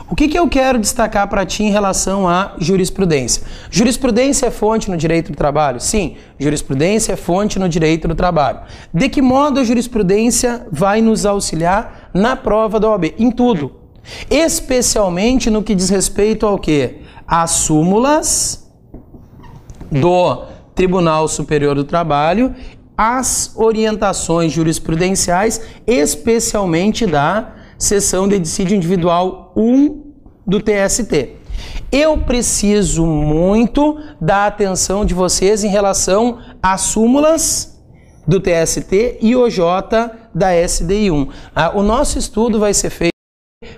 O que eu quero destacar para ti em relação à jurisprudência? Jurisprudência é fonte no direito do trabalho? Sim, jurisprudência é fonte no direito do trabalho. De que modo a jurisprudência vai nos auxiliar na prova da OAB? Em tudo. Especialmente no que diz respeito ao quê? Às súmulas do Tribunal Superior do Trabalho, as orientações jurisprudenciais, especialmente da Seção de Dissídio Individual 1 do TST. Eu preciso muito da atenção de vocês em relação às súmulas do TST e OJ da SDI 1. O nosso estudo vai ser feito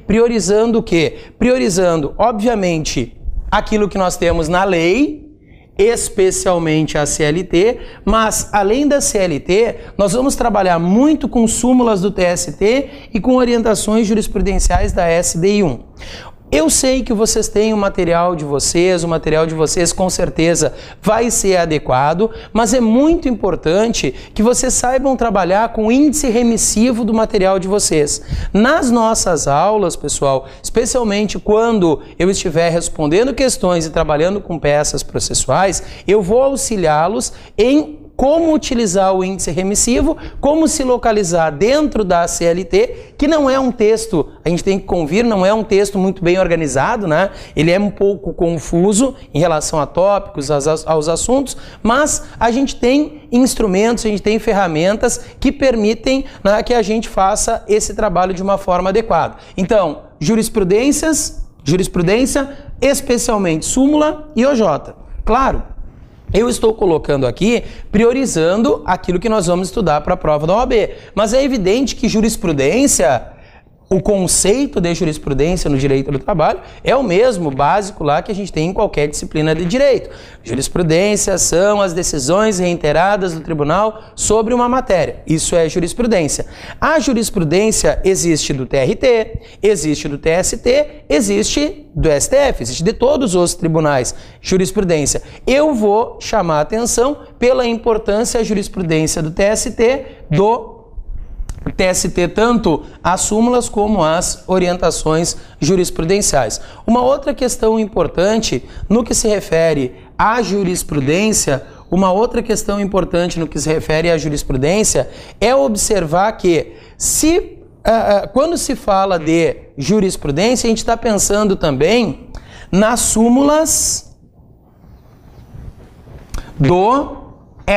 priorizando o quê? Priorizando, obviamente, aquilo que nós temos na lei, especialmente a CLT, mas além da CLT, nós vamos trabalhar muito com súmulas do TST e com orientações jurisprudenciais da SDI 1. Eu sei que vocês têm o material de vocês com certeza vai ser adequado, mas é muito importante que vocês saibam trabalhar com o índice remissivo do material de vocês. Nas nossas aulas, pessoal, especialmente quando eu estiver respondendo questões e trabalhando com peças processuais, eu vou auxiliá-los em como utilizar o índice remissivo, como se localizar dentro da CLT, que não é um texto, a gente tem que convir, não é um texto muito bem organizado, né? Ele é um pouco confuso em relação a tópicos, aos assuntos, mas a gente tem instrumentos, a gente tem ferramentas que permitem, né, que a gente faça esse trabalho de uma forma adequada. Então, jurisprudência, especialmente súmula e OJ. Claro, eu estou colocando aqui, priorizando aquilo que nós vamos estudar para a prova da OAB. Mas é evidente que jurisprudência, o conceito de jurisprudência no direito do trabalho é o mesmo básico lá que a gente tem em qualquer disciplina de direito. Jurisprudência são as decisões reiteradas do tribunal sobre uma matéria. Isso é jurisprudência. A jurisprudência existe do TRT, existe do TST, existe do STF, existe de todos os tribunais. Jurisprudência. Eu vou chamar a atenção pela importância da jurisprudência do TST, tanto as súmulas como as orientações jurisprudenciais. Uma outra questão importante no que se refere à jurisprudência, é observar que se quando se fala de jurisprudência, a gente está pensando também nas súmulas do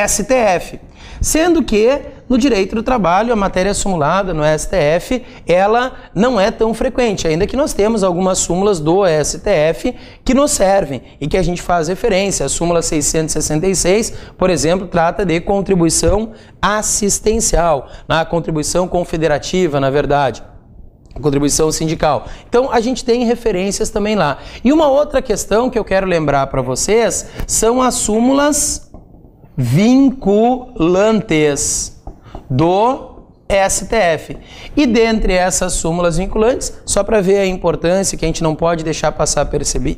STF. Sendo que no direito do trabalho, a matéria sumulada no STF, ela não é tão frequente, ainda que nós temos algumas súmulas do STF que nos servem e que a gente faz referência. A súmula 666, por exemplo, trata de contribuição assistencial, na contribuição confederativa, na verdade. Contribuição sindical. Então, a gente tem referências também lá. E uma outra questão que eu quero lembrar para vocês são as súmulas vinculantes do STF. E dentre essas súmulas vinculantes, só para ver a importância que a gente não pode deixar passar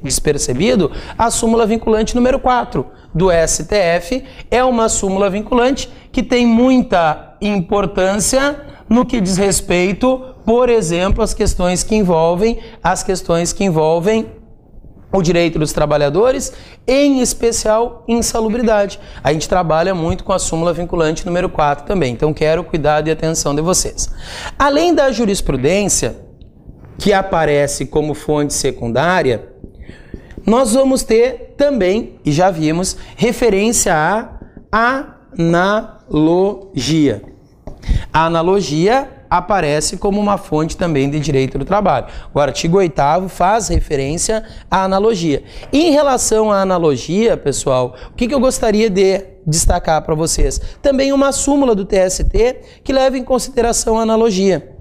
despercebido, a súmula vinculante número 4 do STF é uma súmula vinculante que tem muita importância no que diz respeito, por exemplo, às questões que envolvem o direito dos trabalhadores, em especial insalubridade. A gente trabalha muito com a súmula vinculante número 4 também, então quero cuidado e atenção de vocês. Além da jurisprudência, que aparece como fonte secundária, nós vamos ter também, e já vimos, referência à analogia. A analogia aparece como uma fonte também de direito do trabalho. O artigo 8º faz referência à analogia. Em relação à analogia, pessoal, o que eu gostaria de destacar para vocês? Também uma súmula do TST que leva em consideração a analogia.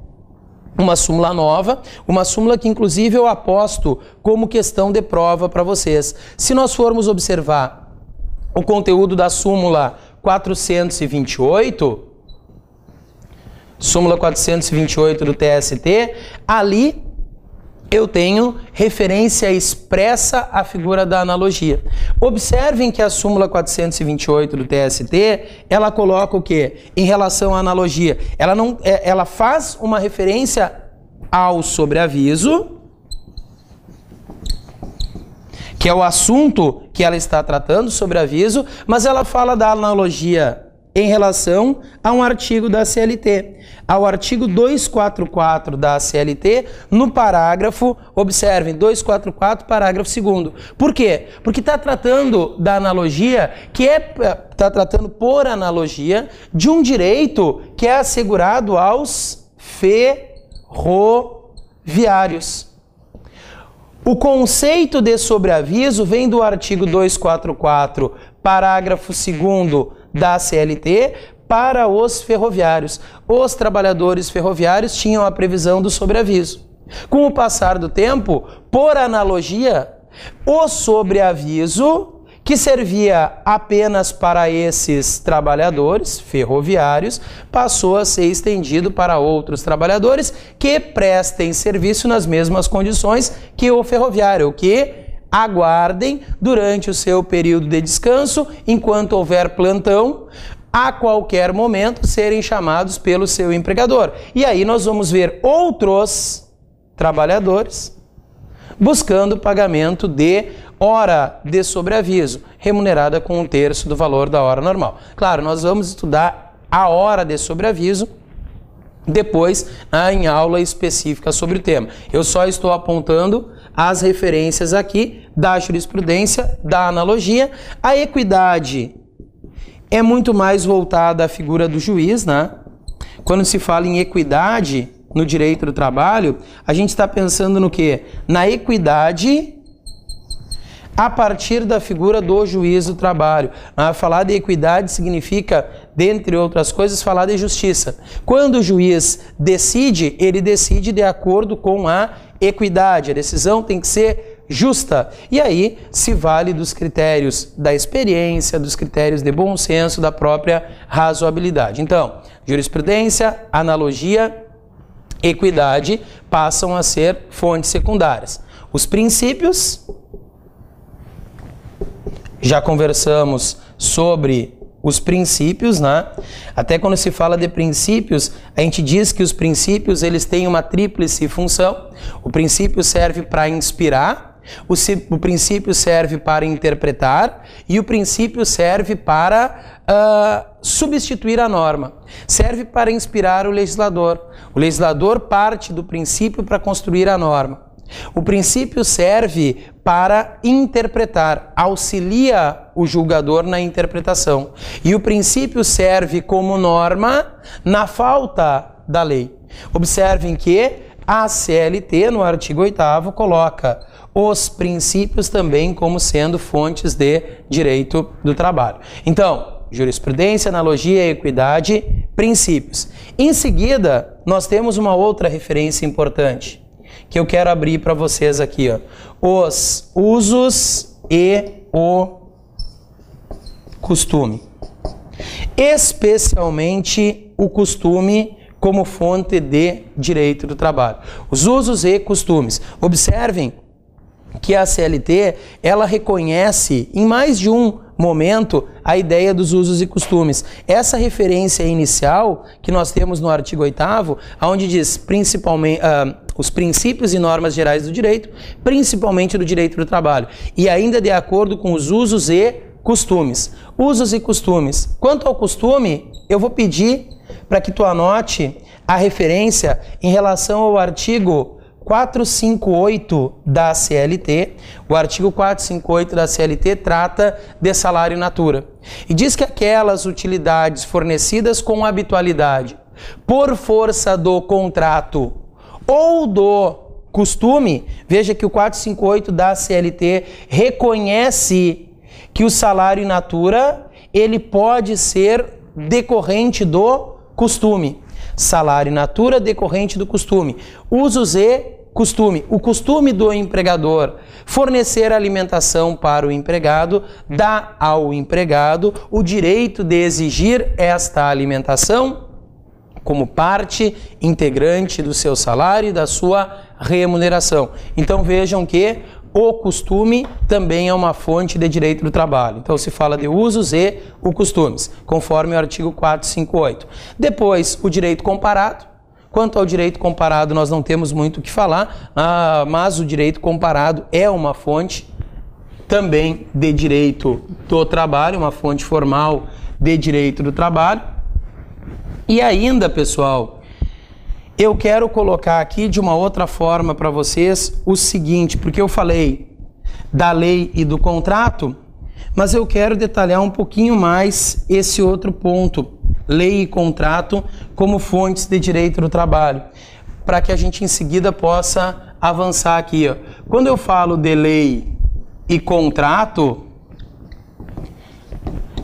Uma súmula nova, uma súmula que inclusive eu aposto como questão de prova para vocês. Se nós formos observar o conteúdo da súmula 428, súmula 428 do TST, ali eu tenho referência expressa à figura da analogia. Observem que a súmula 428 do TST, ela coloca o quê? Em relação à analogia. Ela faz uma referência ao sobreaviso, que é o assunto que ela está tratando, sobreaviso, mas ela fala da analogia em relação a um artigo da CLT, ao artigo 244 da CLT, no parágrafo, observem, 244, parágrafo 2º. Por quê? Porque está tratando da analogia, está tratando por analogia de um direito que é assegurado aos ferroviários. O conceito de sobreaviso vem do artigo 244, parágrafo 2º da CLT, para os ferroviários. Os trabalhadores ferroviários tinham a previsão do sobreaviso. Com o passar do tempo, por analogia, o sobreaviso, que servia apenas para esses trabalhadores ferroviários, passou a ser estendido para outros trabalhadores que prestem serviço nas mesmas condições que o ferroviário, que aguardem durante o seu período de descanso, enquanto houver plantão, a qualquer momento serem chamados pelo seu empregador. E aí nós vamos ver outros trabalhadores buscando pagamento de hora de sobreaviso, remunerada com 1/3 do valor da hora normal. Claro, nós vamos estudar a hora de sobreaviso depois em aula específica sobre o tema. Eu só estou apontando as referências aqui da jurisprudência, da analogia. A equidade é muito mais voltada à figura do juiz, né? Quando se fala em equidade no direito do trabalho, a gente está pensando no quê? Na equidade a partir da figura do juiz do trabalho. Falar de equidade significa, dentre outras coisas, falar de justiça. Quando o juiz decide, ele decide de acordo com a equidade. A decisão tem que ser justa. E aí se vale dos critérios da experiência, dos critérios de bom senso, da própria razoabilidade. Então, jurisprudência, analogia, equidade passam a ser fontes secundárias. Os princípios, já conversamos sobre os princípios, né? Até quando se fala de princípios, a gente diz que os princípios eles têm uma tríplice função. O princípio serve para inspirar, O princípio serve para interpretar e o princípio serve para substituir a norma. Serve para inspirar o legislador. O legislador parte do princípio para construir a norma. O princípio serve para interpretar, auxilia o julgador na interpretação. E o princípio serve como norma na falta da lei. Observem que a CLT, no artigo 8º, coloca os princípios também como sendo fontes de direito do trabalho. Então, jurisprudência, analogia, equidade, princípios. Em seguida, nós temos uma outra referência importante, que eu quero abrir para vocês aqui, ó. Os usos e o costume. Especialmente o costume como fonte de direito do trabalho. Os usos e costumes. Observem que a CLT, ela reconhece em mais de um momento a ideia dos usos e costumes. Essa referência inicial que nós temos no artigo 8º, onde diz principalmente os princípios e normas gerais do direito, principalmente do direito do trabalho, e ainda de acordo com os usos e costumes. Usos e costumes. Quanto ao costume, eu vou pedir para que tu anote a referência em relação ao artigo 458 da CLT. O artigo 458 da CLT trata de salário in natura e diz que aquelas utilidades fornecidas com habitualidade por força do contrato ou do costume, veja que o 458 da CLT reconhece que o salário in natura ele pode ser decorrente do costume. Salário in natura decorrente do costume. Usos e costume. O costume do empregador fornecer alimentação para o empregado dá ao empregado o direito de exigir esta alimentação como parte integrante do seu salário e da sua remuneração. Então vejam que o costume também é uma fonte de direito do trabalho. Então se fala de usos e o costumes, conforme o artigo 458. Depois, o direito comparado. Quanto ao direito comparado, nós não temos muito o que falar, mas o direito comparado é uma fonte também de direito do trabalho, uma fonte formal de direito do trabalho. E ainda, pessoal, eu quero colocar aqui de uma outra forma para vocês o seguinte, porque eu falei da lei e do contrato, mas eu quero detalhar um pouquinho mais esse outro ponto, lei e contrato como fontes de direito do trabalho, para que a gente em seguida possa avançar aqui, ó. Quando eu falo de lei e contrato,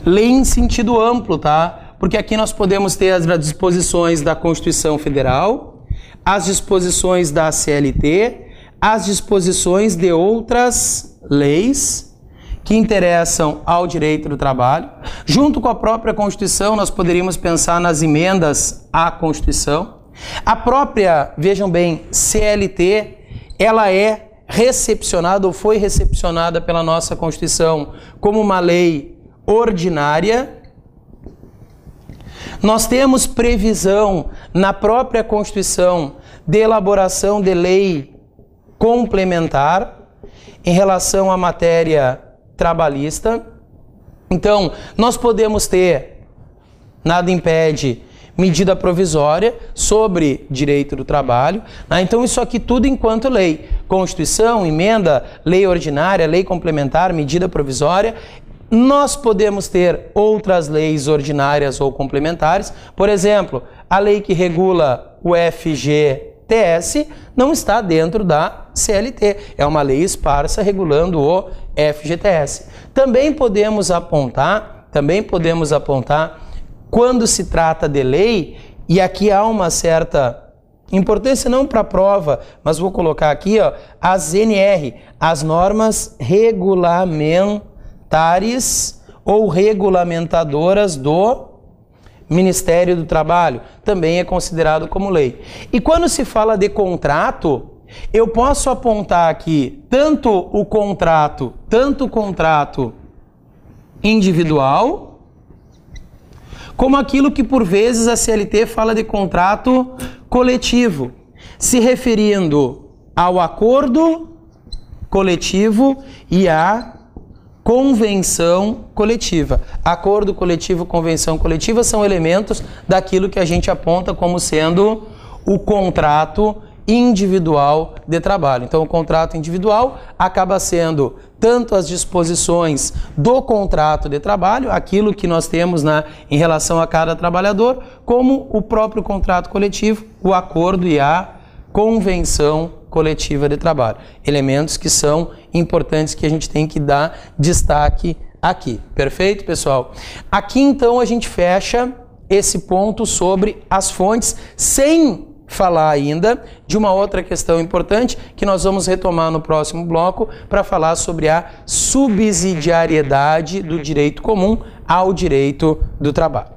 lei em sentido amplo, tá? Porque aqui nós podemos ter as disposições da Constituição Federal, as disposições da CLT, as disposições de outras leis que interessam ao direito do trabalho. Junto com a própria Constituição, nós poderíamos pensar nas emendas à Constituição. A própria, vejam bem, CLT, ela é recepcionada ou foi recepcionada pela nossa Constituição como uma lei ordinária. Nós temos previsão na própria Constituição de elaboração de lei complementar em relação à matéria trabalhista. Então, nós podemos ter, nada impede, medida provisória sobre direito do trabalho. Então, isso aqui tudo enquanto lei. Constituição, emenda, lei ordinária, lei complementar, medida provisória. Nós podemos ter outras leis ordinárias ou complementares. Por exemplo, a lei que regula o FGTS não está dentro da CLT. É uma lei esparsa regulando o FGTS. Também podemos apontar quando se trata de lei, e aqui há uma certa importância não para a prova, mas vou colocar aqui, ó, as NR, as normas regulamentares ou regulamentadoras do Ministério do Trabalho, também é considerado como lei. E quando se fala de contrato, eu posso apontar aqui tanto o contrato individual, como aquilo que por vezes a CLT fala de contrato coletivo, se referindo ao acordo coletivo e a convenção coletiva. Acordo coletivo, convenção coletiva são elementos daquilo que a gente aponta como sendo o contrato individual de trabalho. Então, o contrato individual acaba sendo tanto as disposições do contrato de trabalho, aquilo que nós temos em relação a cada trabalhador, como o próprio contrato coletivo, o acordo e a convenção coletiva de trabalho. Elementos que são importantes que a gente tem que dar destaque aqui. Perfeito, pessoal? Aqui, então, a gente fecha esse ponto sobre as fontes, sem falar ainda de uma outra questão importante que nós vamos retomar no próximo bloco para falar sobre a subsidiariedade do direito comum ao direito do trabalho.